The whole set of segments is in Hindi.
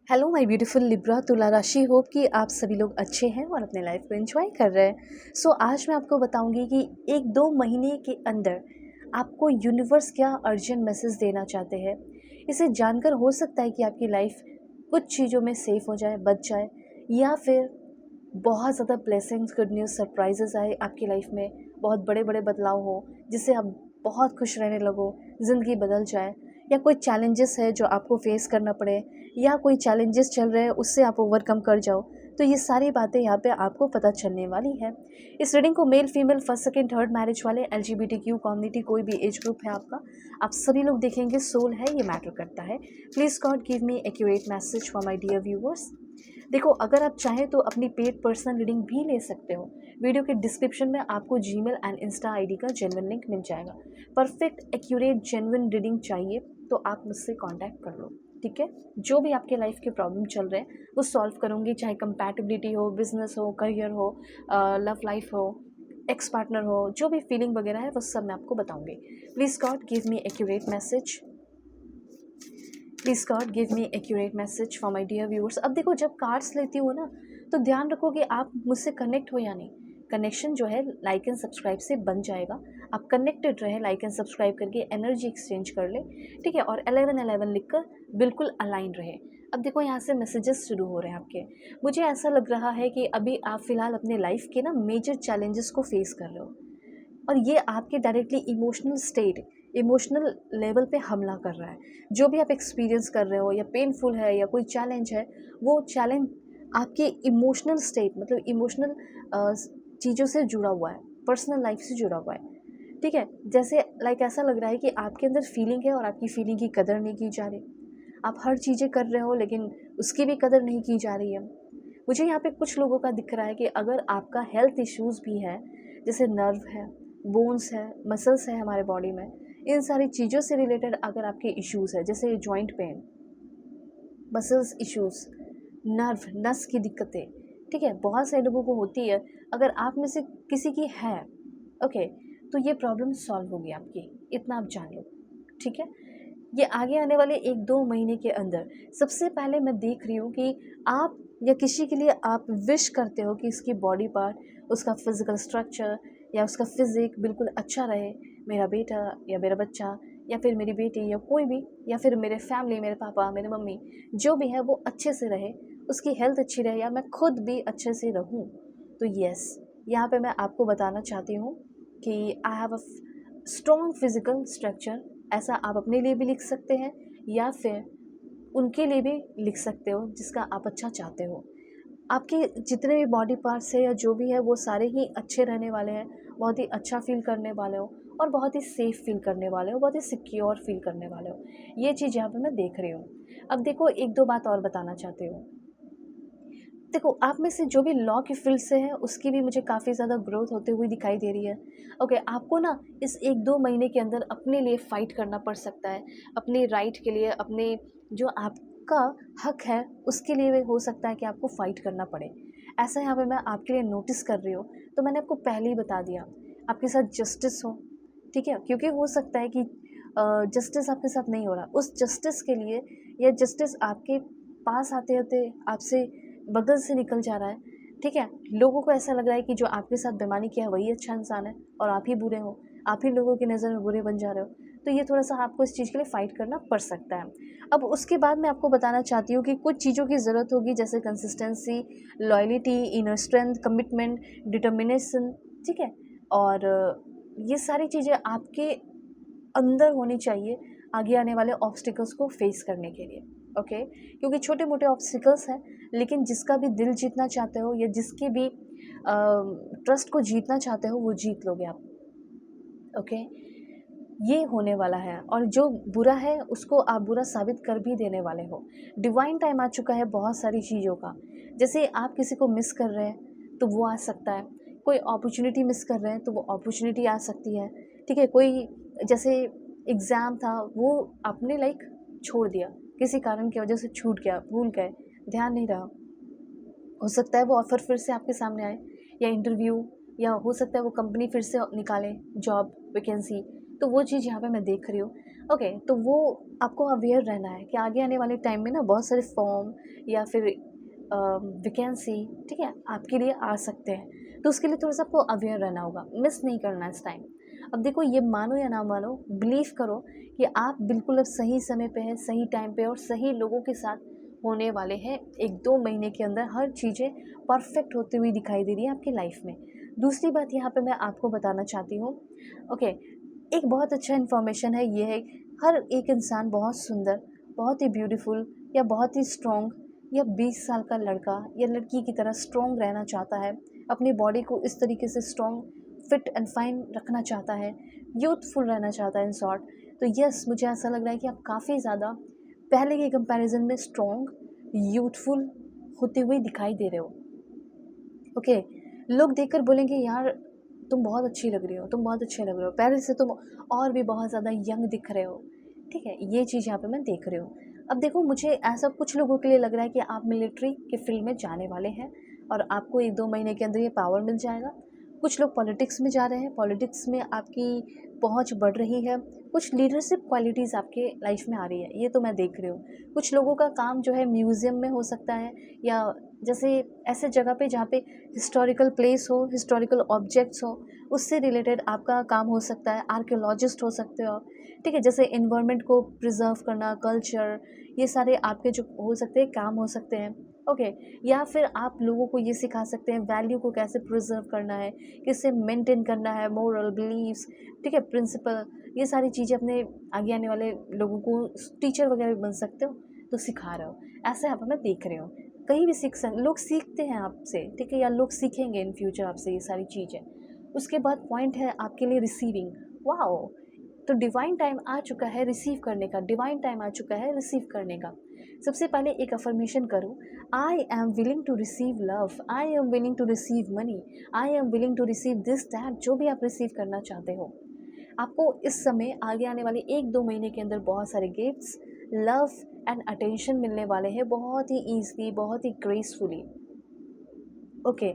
हेलो माय ब्यूटीफुल लिब्रा तुला राशि। होप कि आप सभी लोग अच्छे हैं और अपने लाइफ को एंजॉय कर रहे हैं। आज मैं आपको बताऊंगी कि 1-2 महीने के अंदर आपको यूनिवर्स क्या अर्जेंट मैसेज देना चाहते हैं। इसे जानकर हो सकता है कि आपकी लाइफ कुछ चीज़ों में सेफ हो जाए, बच जाए, या फिर बहुत ज़्यादा ब्लेसिंग्स, गुड न्यूज़, सरप्राइजेस आए आपकी लाइफ में, बहुत बड़े बड़े बदलाव हो जिससे आप बहुत खुश रहने लगो, ज़िंदगी बदल जाए, या कोई चैलेंजेस है जो आपको फेस करना पड़े, या कोई चैलेंजेस चल रहे हैं उससे आप ओवरकम कर जाओ। तो ये सारी बातें यहाँ पे आपको पता चलने वाली है। इस रीडिंग को male, female, first, second, third marriage वाले, LGBTQ कम्युनिटी, कोई भी एज ग्रुप है आपका, आप सभी लोग देखेंगे। सोल है, ये मैटर करता है। Please god give me accurate message for my dear viewers. देखो, अगर आप चाहें तो अपनी पेड पर्सनल रीडिंग भी ले सकते हो। वीडियो के डिस्क्रिप्शन में आपको जीमेल एंड इंस्टा आईडी का जेन्युइन लिंक मिल जाएगा। परफेक्ट, एक्यूरेट, जेन्युइन रीडिंग चाहिए तो आप मुझसे कांटेक्ट कर लो, ठीक है। जो भी आपके लाइफ के प्रॉब्लम चल रहे हैं वो सॉल्व करूँगी, चाहे कंपैटिबिलिटी हो, बिजनेस हो, करियर हो, लव लाइफ हो, एक्स पार्टनर हो, जो भी फीलिंग वगैरह है वो सब मैं आपको बताऊँगी। Please god give me accurate message. Please god give me accurate message for my dear viewers. अब देखो, जब कार्ड्स लेती हो ना तो ध्यान रखो कि आप मुझसे कनेक्ट हो या नहीं। कनेक्शन जो है लाइक एंड सब्सक्राइब से बन जाएगा। आप कनेक्टेड रहे, लाइक एंड सब्सक्राइब करके एनर्जी एक्सचेंज कर ले, ठीक है। और 1111 लिखकर बिल्कुल अलाइन रहे। अब देखो, यहाँ से मैसेजेस शुरू हो रहे हैं आपके। मुझे ऐसा लग रहा है कि अभी आप फिलहाल अपने लाइफ के ना मेजर चैलेंजेस को फेस कर रहे हो, और ये आपके directly emotional state, emotional level पे हमला कर रहा है। जो भी आप एक्सपीरियंस कर रहे हो, या पेनफुल है या कोई चैलेंज है, वो चैलेंज आपके इमोशनल स्टेट, मतलब इमोशनल चीज़ों से जुड़ा हुआ है, पर्सनल लाइफ से जुड़ा हुआ है, ठीक है। जैसे लाइक ऐसा लग रहा है कि आपके अंदर फीलिंग है और आपकी फीलिंग की कदर नहीं की जा रही। आप हर चीज़ें कर रहे हो लेकिन उसकी भी कदर नहीं की जा रही है। मुझे यहाँ पे कुछ लोगों का दिख रहा है कि अगर आपका हेल्थ इश्यूज़ भी है, जैसे नर्व है, बोन्स है, मसल्स है हमारे बॉडी में, इन सारी चीज़ों से रिलेटेड अगर आपके इश्यूज़ है, जैसे joint pain, muscles issues, nerve, नस की दिक्कतें, ठीक है, बहुत से लोगों को होती है। अगर आप में से किसी की है, ओके, तो ये प्रॉब्लम सॉल्व होगी आपकी, इतना आप जान लो, ठीक है। ये आगे आने वाले 1-2 महीने के अंदर सबसे पहले मैं देख रही हूँ कि आप या किसी के लिए आप विश करते हो कि इसकी बॉडी पार्ट, उसका फिजिकल स्ट्रक्चर या उसका फिजिक बिल्कुल अच्छा रहे। मेरा बेटा या मेरा बच्चा या फिर मेरी बेटी या कोई भी, या फिर मेरे फैमिली, मेरे पापा, मेरे मम्मी, जो भी है वो अच्छे से रहे, उसकी हेल्थ अच्छी रहे, या मैं खुद भी अच्छे से रहूँ। तो यस, यहाँ पे मैं आपको बताना चाहती हूँ कि I have a strong physical structure. ऐसा आप अपने लिए भी लिख सकते हैं, या फिर उनके लिए भी लिख सकते हो जिसका आप अच्छा चाहते हो। आपके जितने भी बॉडी पार्ट्स है या जो भी है वो सारे ही अच्छे रहने वाले हैं, बहुत ही अच्छा फील करने वाले हो, और बहुत ही सेफ़ फील करने वाले हो, बहुत ही सिक्योर फील करने वाले हो। ये चीज़ यहाँ पे मैं देख रही हूँ। अब देखो, 1-2 बात और बताना चाहती हूँ। देखो, आप में से जो भी लॉ के फील्ड से है उसकी भी मुझे काफ़ी ज़्यादा ग्रोथ होते हुई दिखाई दे रही है। ओके, आपको ना इस 1-2 महीने के अंदर अपने लिए फ़ाइट करना पड़ सकता है, अपने राइट के लिए, अपने जो आपका हक है उसके लिए भी हो सकता है कि आपको फ़ाइट करना पड़े। ऐसा यहाँ पे मैं आपके लिए नोटिस कर रही हूँ, तो मैंने आपको पहले ही बता दिया, आपके साथ जस्टिस हो, ठीक है। क्योंकि हो सकता है कि जस्टिस आपके साथ नहीं हो रहा, उस जस्टिस के लिए, या जस्टिस आपके पास आते-आते आपसे बगल से निकल जा रहा है, ठीक है। लोगों को ऐसा लग रहा है कि जो आपके साथ बेईमानी किया है वही अच्छा इंसान है, और आप ही बुरे हो, आप ही लोगों की नज़र में बुरे बन जा रहे हो। तो ये थोड़ा-सा आपको इस चीज़ के लिए फ़ाइट करना पड़ सकता है। अब उसके बाद मैं आपको बताना चाहती हूँ कि कुछ चीज़ों की ज़रूरत होगी, जैसे consistency, loyalty, inner strength, commitment, determination, ठीक है। और ये सारी चीज़ें आपके अंदर होनी चाहिए आगे आने वाले ऑब्स्टिकल्स को फेस करने के लिए, ओके। क्योंकि छोटे मोटे ऑब्स्टिकल्स हैं, लेकिन जिसका भी दिल जीतना चाहते हो, या जिसके भी ट्रस्ट को जीतना चाहते हो, वो जीत लोगे आप, ओके। ये होने वाला है, और जो बुरा है उसको आप बुरा साबित कर भी देने वाले हो। डिवाइन टाइम आ चुका है बहुत सारी चीज़ों का। जैसे आप किसी को मिस कर रहे हैं तो वो आ सकता है, कोई अपॉर्चुनिटी मिस कर रहे हैं तो वो अपॉर्चुनिटी आ सकती है, ठीक है। कोई जैसे एग्ज़ाम था, वो आपने लाइक छोड़ दिया, किसी कारण की वजह से छूट गया, भूल गए, ध्यान नहीं रहा, हो सकता है वो ऑफ़र फिर से आपके सामने आए, या इंटरव्यू, या हो सकता है वो कंपनी फिर से निकाले जॉब वैकेंसी। तो वो चीज़ यहाँ पे मैं देख रही हूँ। ओके, तो वो आपको अवेयर रहना है कि आगे आने वाले टाइम में ना बहुत सारे फॉर्म या फिर वैकेंसी, ठीक है, आपके लिए आ सकते हैं। तो उसके लिए थोड़ा-सा आपको अवेयर रहना होगा, मिस नहीं करना है इस टाइम। अब देखो, ये मानो या ना मानो, बिलीव करो कि आप बिल्कुल अब सही समय पे हैं, सही टाइम पे और सही लोगों के साथ होने वाले हैं। 1-2 महीने के अंदर हर चीज़ें परफेक्ट होती हुई दिखाई दे रही है आपकी लाइफ में। दूसरी बात यहाँ पे मैं आपको बताना चाहती हूँ, ओके, एक बहुत अच्छा इन्फॉर्मेशन है, ये है, हर एक इंसान बहुत सुंदर, बहुत ही ब्यूटीफुल या बहुत ही स्ट्रॉन्ग या 20 साल का लड़का या लड़की की तरह स्ट्रॉन्ग रहना चाहता है, अपनी बॉडी को इस तरीके से स्ट्रॉन्ग, फिट एंड फाइन रखना चाहता है, यूथफुल रहना चाहता है इन शॉर्ट। तो यस, मुझे ऐसा लग रहा है कि आप काफ़ी ज़्यादा पहले के कंपैरिजन में स्ट्रॉन्ग, यूथफुल होते हुए दिखाई दे रहे हो। ओके, लोग देखकर बोलेंगे यार तुम बहुत अच्छी लग रही हो, तुम बहुत अच्छे लग रहे हो, पहले से तुम और भी बहुत ज़्यादा यंग दिख रहे हो। ठीक है, ये चीज़ यहाँ पे मैं देख रही हूँ। अब देखो, मुझे ऐसा कुछ लोगों के लिए लग रहा है कि आप मिलिट्री के फील्ड में जाने वाले हैं और आपको 1-2 महीने के अंदर ये पावर मिल जाएगा। कुछ लोग पॉलिटिक्स में जा रहे हैं, पॉलिटिक्स में आपकी पहुँच बढ़ रही है, कुछ लीडरशिप क्वालिटीज़ आपके लाइफ में आ रही है, ये तो मैं देख रही हूँ। कुछ लोगों का काम जो है म्यूज़ियम में हो सकता है, या जैसे ऐसे जगह पे जहाँ पे हिस्टोरिकल प्लेस हो, हिस्टोरिकल ऑब्जेक्ट्स हो, उससे रिलेटेड आपका काम हो सकता है, आर्कियोलॉजिस्ट हो सकते हो आप, ठीक है? जैसे एनवायरनमेंट को प्रिजर्व करना, कल्चर, ये सारे आपके जो हो सकते हैं काम हो सकते हैं, ओके? या फिर आप लोगों को ये सिखा सकते हैं वैल्यू को कैसे प्रिजर्व करना है, कैसे मेंटेन करना है, मोरल बिलीव्स, ठीक है, प्रिंसिपल, ये सारी चीज़ें अपने आगे आने वाले लोगों को, टीचर वगैरह भी बन सकते हो, तो सिखा रहे हो। ऐसा यहाँ पर मैं देख रही हूँ। कहीं भी लोग सीखते हैं आपसे, ठीक है, या लोग सीखेंगे इन फ्यूचर आपसे ये सारी चीज़ें। उसके बाद पॉइंट है आपके लिए रिसीविंग। वाओ! तो डिवाइन टाइम आ चुका है रिसीव करने का, डिवाइन टाइम आ चुका है रिसीव करने का। सबसे पहले एक अफर्मेशन करो, I am willing to receive love, I am willing to receive money, I am willing to receive this that, जो भी आप रिसीव करना चाहते हो। आपको इस समय आगे आने वाले 1-2 महीने के अंदर बहुत सारे गिफ्ट्स, लव एंड अटेंशन मिलने वाले हैं, बहुत ही ईज़िली, बहुत ही ग्रेसफुली। ओके,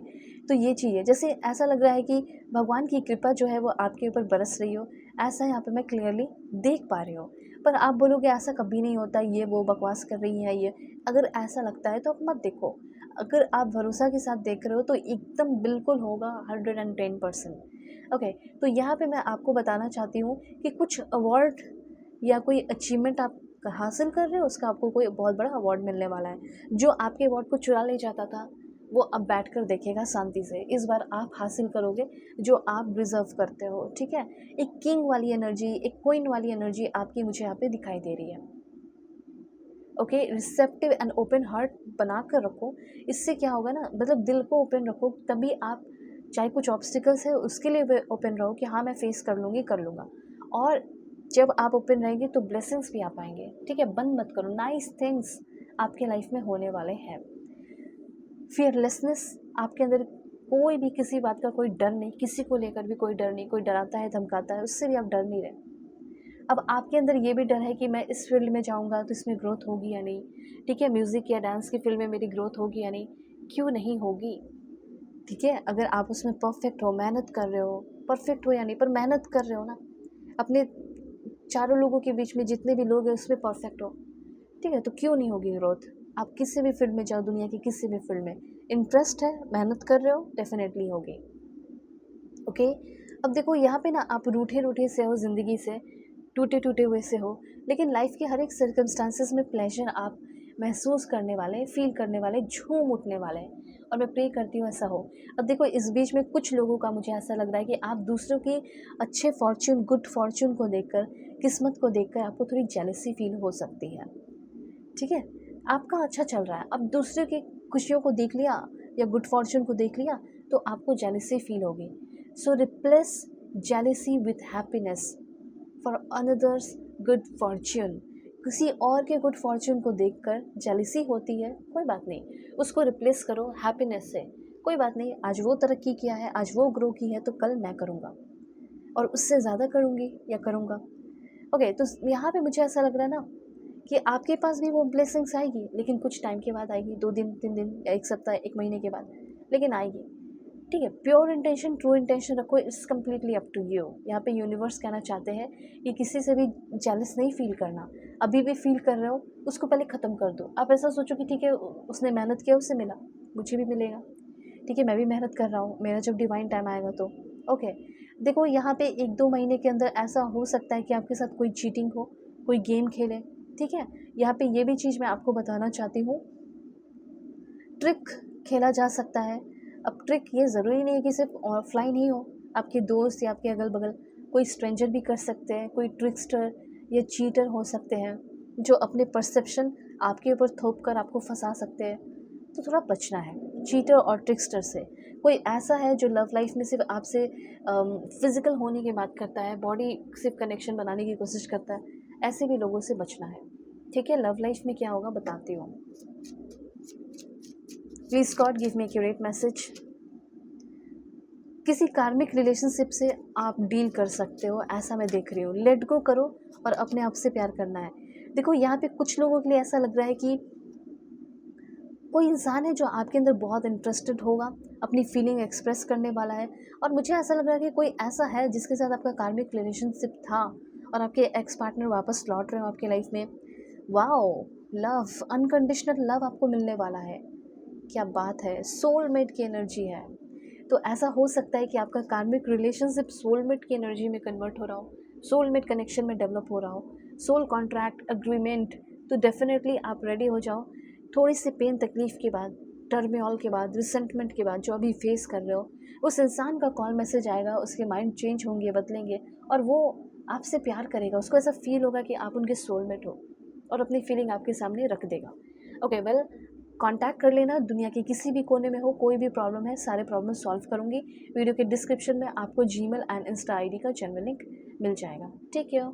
तो ये चीज़ है, जैसे ऐसा लग रहा है कि भगवान की कृपा जो है वो आपके ऊपर बरस रही हो, ऐसा यहाँ पे मैं क्लियरली देख पा रही हूँ। पर आप बोलोगे ऐसा कभी नहीं होता, ये वो बकवास कर रही है ये। अगर ऐसा लगता है तो आप मत देखो। अगर आप भरोसा के साथ देख रहे हो तो एकदम बिल्कुल होगा 110%। ओके, तो यहाँ पे मैं आपको बताना चाहती हूँ कि कुछ अवार्ड या कोई अचीवमेंट आप हासिल कर रहे हो, उसका आपको कोई बहुत बड़ा अवार्ड मिलने वाला है। जो आपके अवार्ड को चुरा ले जाता था, वो अब बैठकर देखेगा शांति से। इस बार आप हासिल करोगे जो आप डिज़र्व करते हो, ठीक है? एक किंग वाली एनर्जी, एक क्वीन वाली एनर्जी आपकी मुझे यहाँ पे दिखाई दे रही है। Okay, receptive and open heart बना कर रखो। इससे क्या होगा ना, मतलब दिल को ओपन रखो, तभी आप, चाहे कुछ ऑब्स्टिकल्स है उसके लिए भी ओपन रहो कि हाँ मैं फेस कर लूँगी, कर लूँगा। और जब आप ओपन रहेंगे तो ब्लेसिंग्स भी आ पाएंगे, ठीक है? बंद मत करो, नाइस थिंग्स आपके लाइफ में होने वाले हैं। फियरलेसनेस आपके अंदर, कोई भी किसी बात का कोई डर नहीं, किसी को लेकर भी कोई डर नहीं, कोई डराता है धमकाता है उससे भी आप डर नहीं रहे। अब आपके अंदर ये भी डर है कि मैं इस फील्ड में जाऊंगा तो इसमें ग्रोथ होगी या नहीं, ठीक है, म्यूज़िक या डांस की फील्ड में मेरी ग्रोथ होगी या नहीं। क्यों नहीं होगी, ठीक है? अगर आप उसमें परफेक्ट हो, मेहनत कर रहे हो, परफेक्ट हो या नहीं पर मेहनत कर रहे हो ना, अपने चारों लोगों के बीच में जितने भी लोग हैं उसमें परफेक्ट हो, ठीक है, तो क्यों नहीं होगी ग्रोथ। आप किसी भी फील्ड में जाओ, दुनिया की किसी भी फील्ड में, इंटरेस्ट है, मेहनत कर रहे हो, डेफिनेटली होगी। ओके, अब देखो यहाँ पे ना आप रूठे रूठे से हो, ज़िंदगी से टूटे टूटे हुए से हो, लेकिन लाइफ के हर एक सर्कमस्टांसिस में प्लेजर आप महसूस करने वाले, फील करने वाले, झूम उठने वाले हैं, और मैं प्रे करती हूँ ऐसा हो। अब देखो, इस बीच में कुछ लोगों का मुझे ऐसा लग रहा है कि आप दूसरों के अच्छे फॉर्च्यून, गुड फॉर्च्यून को देखकर, किस्मत को देखकर आपको थोड़ी जेलसी फील हो सकती है, ठीक है? आपका अच्छा चल रहा है, अब दूसरे की खुशियों को देख लिया या गुड फॉर्च्यून को देख लिया तो आपको जेलसी फील होगी। सो replace jealousy with happiness for another's good Fortune. किसी और के गुड फॉर्च्यून को देखकर जेलसी होती है, कोई बात नहीं, उसको रिप्लेस करो हैप्पीनेस से। कोई बात नहीं, आज वो तरक्की किया है, आज वो ग्रो की है, तो कल मैं करूँगा और उससे ज़्यादा करूँगी या करूँगा। ओके, तो यहाँ पे मुझे ऐसा लग रहा है ना कि आपके पास भी वो ब्लेसिंग्स आएगी, लेकिन कुछ टाइम के बाद आएगी, 2 दिन, 3 दिन या 1 सप्ताह, 1 महीने के बाद, लेकिन आएगी। ठीक है, प्योर इंटेंशन, ट्रू इंटेंशन रखो, it's completely up to you. यहाँ पे यूनिवर्स कहना चाहते हैं कि किसी से भी जेलस नहीं फील करना। अभी भी फील कर रहे हो, उसको पहले ख़त्म कर दो। आप ऐसा सोचो कि ठीक है, उसने मेहनत किया, उससे मिला, मुझे भी मिलेगा। ठीक है, मैं भी मेहनत कर रहा हूँ, मेरा जब डिवाइन टाइम आएगा तो ओके। देखो यहाँ पे 1-2 महीने के अंदर ऐसा हो सकता है कि आपके साथ कोई चीटिंग हो, कोई गेम खेले। ठीक है, यहाँ पे ये भी चीज़ मैं आपको बताना चाहती हूँ, ट्रिक खेला जा सकता है। अब ट्रिक ये ज़रूरी नहीं है कि सिर्फ ऑफलाइन ही हो, आपके दोस्त या आपके अगल बगल कोई स्ट्रेंजर भी कर सकते हैं, कोई ट्रिकस्टर या चीटर हो सकते हैं जो अपने परसेप्शन आपके ऊपर थोप कर आपको फंसा सकते हैं। तो थोड़ा बचना है चीटर और ट्रिकस्टर से। कोई ऐसा है जो लव लाइफ में सिर्फ आपसे फिज़िकल होने की बात करता है, बॉडी सिर्फ कनेक्शन बनाने की कोशिश करता है, ऐसे भी लोगों से बचना है। ठीक है, लव लाइफ में क्या होगा बताती हूँ। Please god give me accurate message. किसी कार्मिक रिलेशनशिप से आप डील कर सकते हो, ऐसा मैं देख रही हूँ। लेट गो करो और अपने आप से प्यार करना है। देखो यहाँ पे कुछ लोगों के लिए ऐसा लग रहा है कि कोई इंसान है जो आपके अंदर बहुत इंटरेस्टेड होगा, अपनी फीलिंग एक्सप्रेस करने वाला है। और मुझे ऐसा लग रहा है कि कोई ऐसा है जिसके साथ आपका कार्मिक रिलेशनशिप था और आपके एक्स पार्टनर वापस लौट रहे हो आपके लाइफ में। वाओ, लव, अनकंडीशनल लव आपको मिलने वाला है। क्या बात है, सोलमेट की एनर्जी है। तो ऐसा हो सकता है कि आपका कार्मिक रिलेशनशिप सोलमेट की एनर्जी में कन्वर्ट हो रहा हो, सोलमेट कनेक्शन में डेवलप हो रहा हो, सोल कॉन्ट्रैक्ट अग्रीमेंट। तो डेफिनेटली आप रेडी हो जाओ। थोड़ी सी पेन तकलीफ़ के बाद, टर्मिनल के बाद, रिसेंटमेंट के बाद जो अभी फेस कर रहे हो, उस इंसान का कॉल मैसेज आएगा, उसके माइंड चेंज होंगे, बदलेंगे और वो आपसे प्यार करेगा। उसको ऐसा फील होगा कि आप उनके सोलमेट हो और अपनी फीलिंग आपके सामने रख देगा। ओके वेल, कांटेक्ट कर लेना। दुनिया के किसी भी कोने में हो, कोई भी प्रॉब्लम है, सारे प्रॉब्लम सॉल्व करूँगी। वीडियो के डिस्क्रिप्शन में आपको जीमेल एंड इंस्टा आईडी का जेन्युइन लिंक मिल जाएगा। Take care.